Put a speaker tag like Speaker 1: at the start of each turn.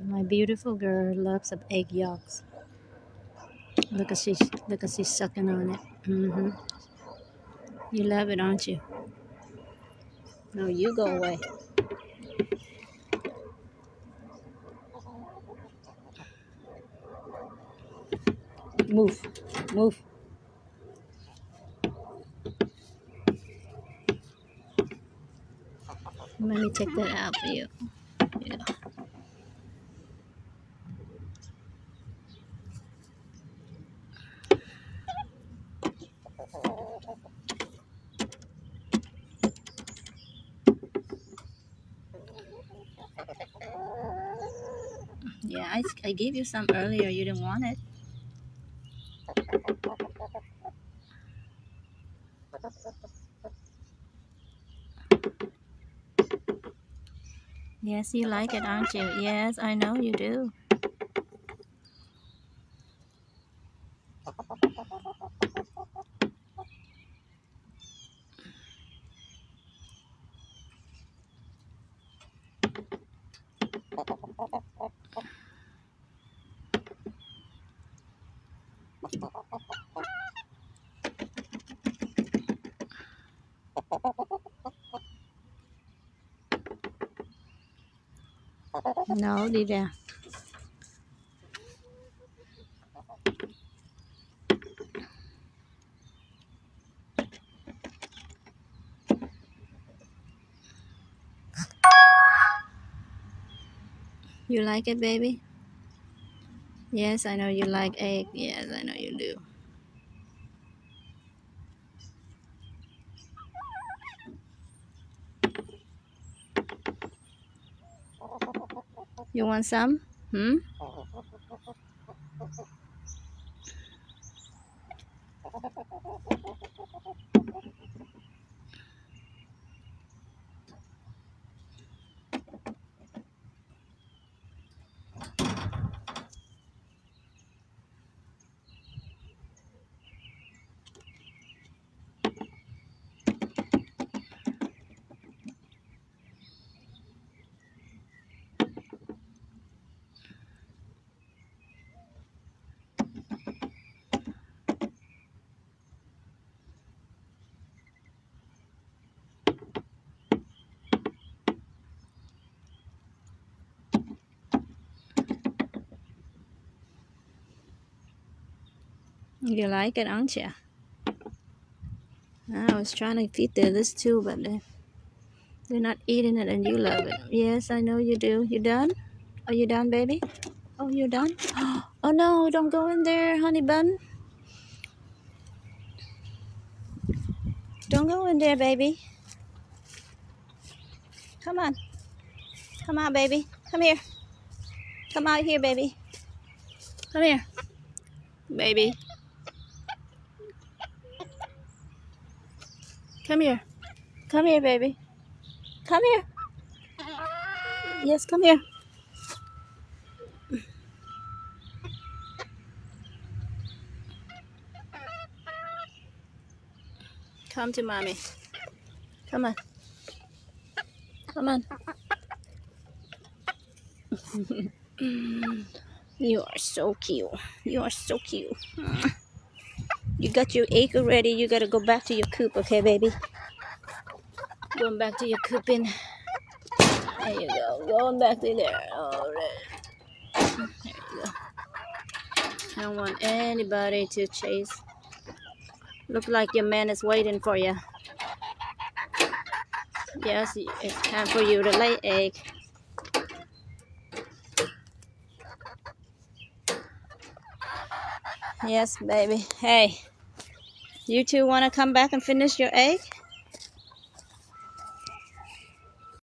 Speaker 1: My beautiful girl loves of egg yolks. Look at she's sucking on it. You love it, aren't you? No, you go away. Move, move. Let me take that out for you. Yeah. Yeah, I gave you some earlier. You didn't want it. Yes, you like it, aren't you? Yes, I know you do. No, đi ra. You like it, baby? Yes, I know you like egg. Yes, I know you do. You want some? Hmm? You like it, aren't you? I was trying to feed this too, but they're not eating it and you love it. Yes, I know you do. You done? Are you done, baby? Oh, you're done? Oh no, don't go in there, honey bun. Don't go in there, baby. Come on. Come on, baby. Come here. Come out here, baby. Come here. Baby. Come here. Come here, baby. Come here. Yes, come here. Come to mommy. Come on. Come on. You are so cute. You are so cute. You got your egg already. You gotta go back to your coop, okay, baby? Going back to your cooping. There you go. Going back to there. All right. There you go. I don't want anybody to chase. Look like your man is waiting for you. Yes, it's time for you to lay egg. Yes, baby. Hey, you two want to come back and finish your egg?